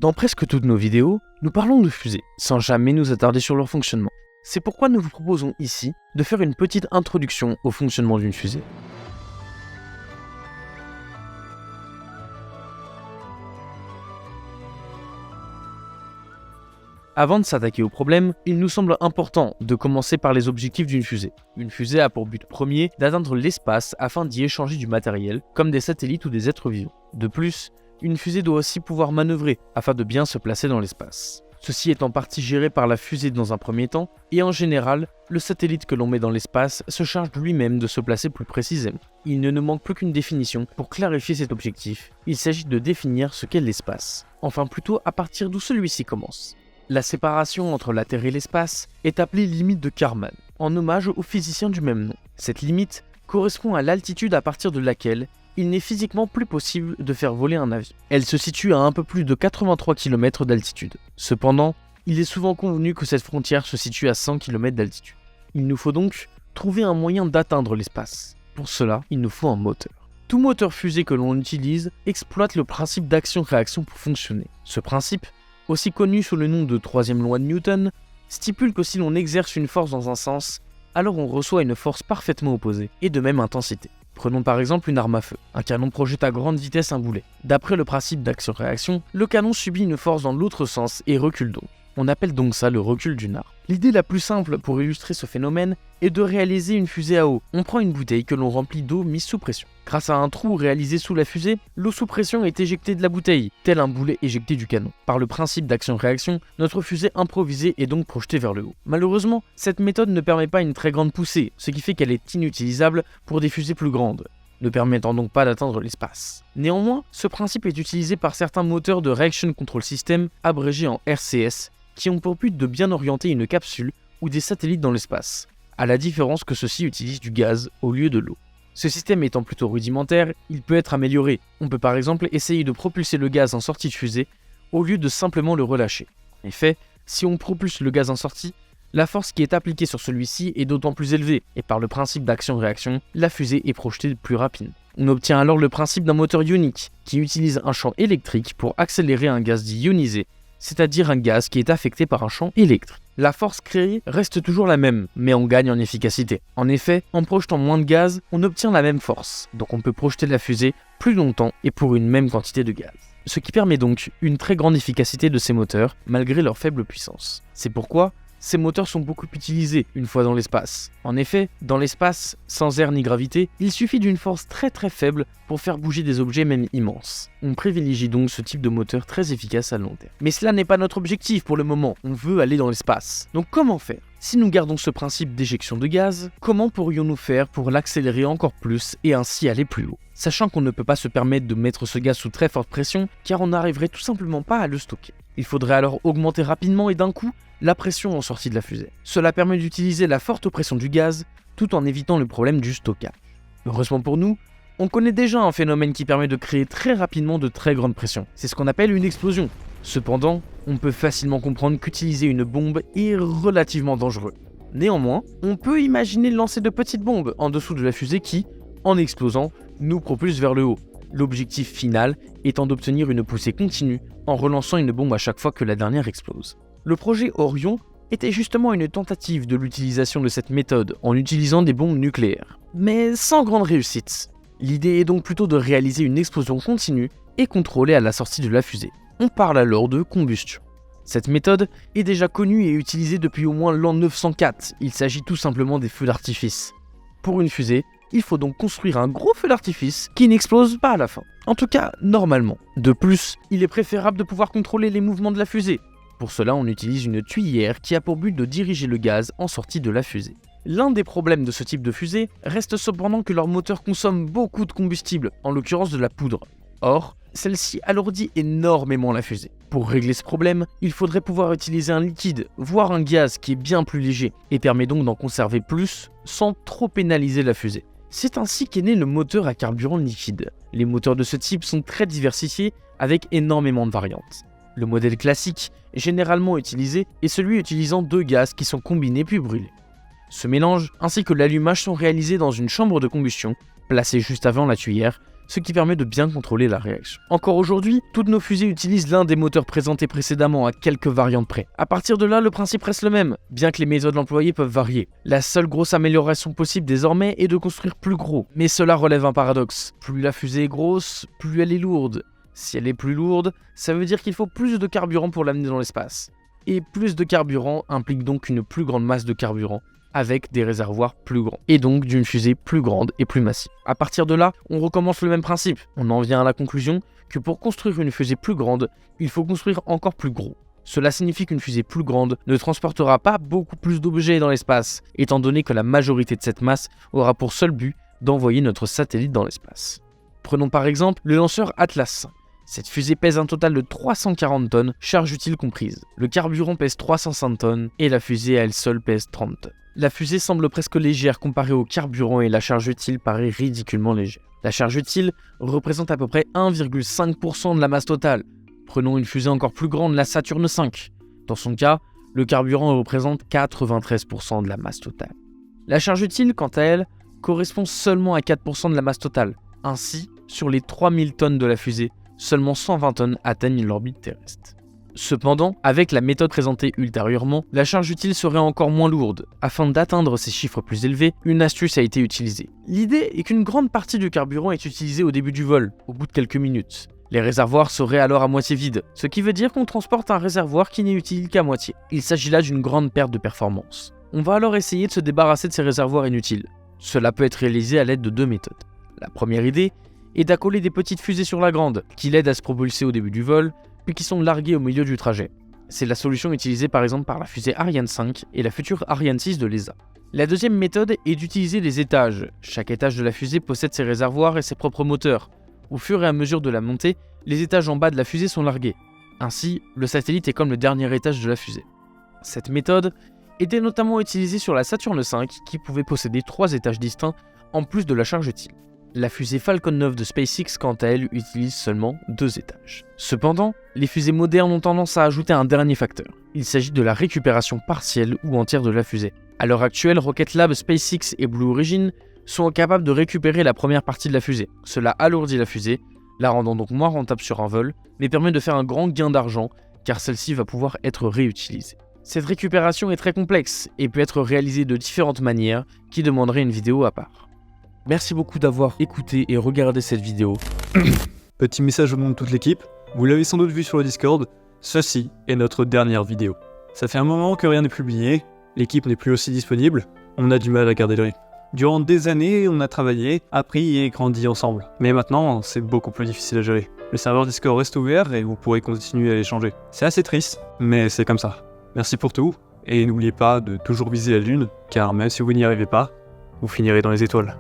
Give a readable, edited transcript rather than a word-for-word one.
Dans presque toutes nos vidéos, nous parlons de fusées, sans jamais nous attarder sur leur fonctionnement. C'est pourquoi nous vous proposons ici de faire une petite introduction au fonctionnement d'une fusée. Avant de s'attaquer au problème, il nous semble important de commencer par les objectifs d'une fusée. Une fusée a pour but premier d'atteindre l'espace afin d'y échanger du matériel, comme des satellites ou des êtres vivants. De plus, une fusée doit aussi pouvoir manœuvrer afin de bien se placer dans l'espace. Ceci est en partie géré par la fusée dans un premier temps, et en général, le satellite que l'on met dans l'espace se charge lui-même de se placer plus précisément. Il ne nous manque plus qu'une définition pour clarifier cet objectif. Il s'agit de définir ce qu'est l'espace, enfin plutôt à partir d'où celui-ci commence. La séparation entre la Terre et l'espace est appelée limite de Kármán, en hommage au physicien du même nom. Cette limite correspond à l'altitude à partir de laquelle il n'est physiquement plus possible de faire voler un avion. Elle se situe à un peu plus de 83 km d'altitude. Cependant, il est souvent convenu que cette frontière se situe à 100 km d'altitude. Il nous faut donc trouver un moyen d'atteindre l'espace. Pour cela, il nous faut un moteur. Tout moteur fusée que l'on utilise exploite le principe d'action-réaction pour fonctionner. Ce principe, aussi connu sous le nom de troisième loi de Newton, stipule que si l'on exerce une force dans un sens, alors on reçoit une force parfaitement opposée et de même intensité. Prenons par exemple une arme à feu. Un canon projette à grande vitesse un boulet. D'après le principe d'action-réaction, le canon subit une force dans l'autre sens et recule donc. On appelle donc ça le recul d'une arme. L'idée la plus simple pour illustrer ce phénomène est de réaliser une fusée à eau. On prend une bouteille que l'on remplit d'eau mise sous pression. Grâce à un trou réalisé sous la fusée, l'eau sous pression est éjectée de la bouteille, tel un boulet éjecté du canon. Par le principe d'action-réaction, notre fusée improvisée est donc projetée vers le haut. Malheureusement, cette méthode ne permet pas une très grande poussée, ce qui fait qu'elle est inutilisable pour des fusées plus grandes, ne permettant donc pas d'atteindre l'espace. Néanmoins, ce principe est utilisé par certains moteurs de Reaction Control System, abrégés en RCS, qui ont pour but de bien orienter une capsule ou des satellites dans l'espace, à la différence que ceux-ci utilisent du gaz au lieu de l'eau. Ce système étant plutôt rudimentaire, il peut être amélioré. On peut par exemple essayer de propulser le gaz en sortie de fusée au lieu de simplement le relâcher. En effet, si on propulse le gaz en sortie, la force qui est appliquée sur celui-ci est d'autant plus élevée, et par le principe d'action-réaction, la fusée est projetée plus rapide. On obtient alors le principe d'un moteur ionique, qui utilise un champ électrique pour accélérer un gaz dit ionisé, c'est-à-dire un gaz qui est affecté par un champ électrique. La force créée reste toujours la même, mais on gagne en efficacité. En effet, en projetant moins de gaz, on obtient la même force, donc on peut projeter la fusée plus longtemps et pour une même quantité de gaz. Ce qui permet donc une très grande efficacité de ces moteurs, malgré leur faible puissance. C'est pourquoi ces moteurs sont beaucoup utilisés une fois dans l'espace. En effet, dans l'espace, sans air ni gravité, il suffit d'une force très faible pour faire bouger des objets même immenses. On privilégie donc ce type de moteur très efficace à long terme. Mais cela n'est pas notre objectif pour le moment, on veut aller dans l'espace. Donc comment faire ? Si nous gardons ce principe d'éjection de gaz, comment pourrions-nous faire pour l'accélérer encore plus et ainsi aller plus haut ? Sachant qu'on ne peut pas se permettre de mettre ce gaz sous très forte pression, car on n'arriverait tout simplement pas à le stocker. Il faudrait alors augmenter rapidement et d'un coup la pression en sortie de la fusée. Cela permet d'utiliser la forte pression du gaz tout en évitant le problème du stockage. Heureusement pour nous, on connaît déjà un phénomène qui permet de créer très rapidement de très grandes pressions. C'est ce qu'on appelle une explosion. Cependant, on peut facilement comprendre qu'utiliser une bombe est relativement dangereux. Néanmoins, on peut imaginer lancer de petites bombes en dessous de la fusée qui, en explosant, nous propulse vers le haut. L'objectif final étant d'obtenir une poussée continue en relançant une bombe à chaque fois que la dernière explose. Le projet Orion était justement une tentative de l'utilisation de cette méthode en utilisant des bombes nucléaires, mais sans grande réussite. L'idée est donc plutôt de réaliser une explosion continue et contrôlée à la sortie de la fusée. On parle alors de combustion. Cette méthode est déjà connue et utilisée depuis au moins l'an 904, il s'agit tout simplement des feux d'artifice. Pour une fusée, il faut donc construire un gros feu d'artifice qui n'explose pas à la fin. En tout cas, normalement. De plus, il est préférable de pouvoir contrôler les mouvements de la fusée. Pour cela, on utilise une tuyère qui a pour but de diriger le gaz en sortie de la fusée. L'un des problèmes de ce type de fusée reste cependant que leur moteur consomme beaucoup de combustible, en l'occurrence de la poudre. Or, celle-ci alourdit énormément la fusée. Pour régler ce problème, il faudrait pouvoir utiliser un liquide, voire un gaz qui est bien plus léger, et permet donc d'en conserver plus sans trop pénaliser la fusée. C'est ainsi qu'est né le moteur à carburant liquide. Les moteurs de ce type sont très diversifiés avec énormément de variantes. Le modèle classique, généralement utilisé, est celui utilisant deux gaz qui sont combinés puis brûlés. Ce mélange ainsi que l'allumage sont réalisés dans une chambre de combustion, placée juste avant la tuyère, ce qui permet de bien contrôler la réaction. Encore aujourd'hui, toutes nos fusées utilisent l'un des moteurs présentés précédemment à quelques variantes près. À partir de là, le principe reste le même, bien que les méthodes employées peuvent varier. La seule grosse amélioration possible désormais est de construire plus gros. Mais cela relève un paradoxe. Plus la fusée est grosse, plus elle est lourde. Si elle est plus lourde, ça veut dire qu'il faut plus de carburant pour l'amener dans l'espace. Et plus de carburant implique donc une plus grande masse de carburant, avec des réservoirs plus grands, et donc d'une fusée plus grande et plus massive. À partir de là, on recommence le même principe. On en vient à la conclusion que pour construire une fusée plus grande, il faut construire encore plus gros. Cela signifie qu'une fusée plus grande ne transportera pas beaucoup plus d'objets dans l'espace, étant donné que la majorité de cette masse aura pour seul but d'envoyer notre satellite dans l'espace. Prenons par exemple le lanceur Atlas 5. Cette fusée pèse un total de 340 tonnes, charge utile comprise. Le carburant pèse 305 tonnes et la fusée à elle seule pèse 30 tonnes. La fusée semble presque légère comparée au carburant et la charge utile paraît ridiculement légère. La charge utile représente à peu près 1,5% de la masse totale. Prenons une fusée encore plus grande, la Saturne V. Dans son cas, le carburant représente 93% de la masse totale. La charge utile, quant à elle, correspond seulement à 4% de la masse totale. Ainsi, sur les 3000 tonnes de la fusée, seulement 120 tonnes atteignent l'orbite terrestre. Cependant, avec la méthode présentée ultérieurement, la charge utile serait encore moins lourde. Afin d'atteindre ces chiffres plus élevés, une astuce a été utilisée. L'idée est qu'une grande partie du carburant est utilisée au début du vol, au bout de quelques minutes. Les réservoirs seraient alors à moitié vides, ce qui veut dire qu'on transporte un réservoir qui n'est utile qu'à moitié. Il s'agit là d'une grande perte de performance. On va alors essayer de se débarrasser de ces réservoirs inutiles. Cela peut être réalisé à l'aide de deux méthodes. La première idée est d'accoler des petites fusées sur la grande, qui l'aident à se propulser au début du vol, puis qui sont larguées au milieu du trajet. C'est la solution utilisée par exemple par la fusée Ariane 5 et la future Ariane 6 de l'ESA. La deuxième méthode est d'utiliser les étages. Chaque étage de la fusée possède ses réservoirs et ses propres moteurs. Au fur et à mesure de la montée, les étages en bas de la fusée sont largués. Ainsi, le satellite est comme le dernier étage de la fusée. Cette méthode était notamment utilisée sur la Saturne V qui pouvait posséder 3 étages distincts en plus de la charge utile. La fusée Falcon 9 de SpaceX, quant à elle, utilise seulement 2 étages. Cependant, les fusées modernes ont tendance à ajouter un dernier facteur. Il s'agit de la récupération partielle ou entière de la fusée. À l'heure actuelle, Rocket Lab, SpaceX et Blue Origin sont capables de récupérer la première partie de la fusée. Cela alourdit la fusée, la rendant donc moins rentable sur un vol, mais permet de faire un grand gain d'argent, car celle-ci va pouvoir être réutilisée. Cette récupération est très complexe et peut être réalisée de différentes manières qui demanderaient une vidéo à part. Merci beaucoup d'avoir écouté et regardé cette vidéo. Petit message au nom de toute l'équipe, vous l'avez sans doute vu sur le Discord, ceci est notre dernière vidéo. Ça fait un moment que rien n'est publié, l'équipe n'est plus aussi disponible, on a du mal à garder le rythme. Durant des années, on a travaillé, appris et grandi ensemble. Mais maintenant, c'est beaucoup plus difficile à gérer. Le serveur Discord reste ouvert et vous pourrez continuer à échanger. C'est assez triste, mais c'est comme ça. Merci pour tout, et n'oubliez pas de toujours viser la lune, car même si vous n'y arrivez pas, vous finirez dans les étoiles.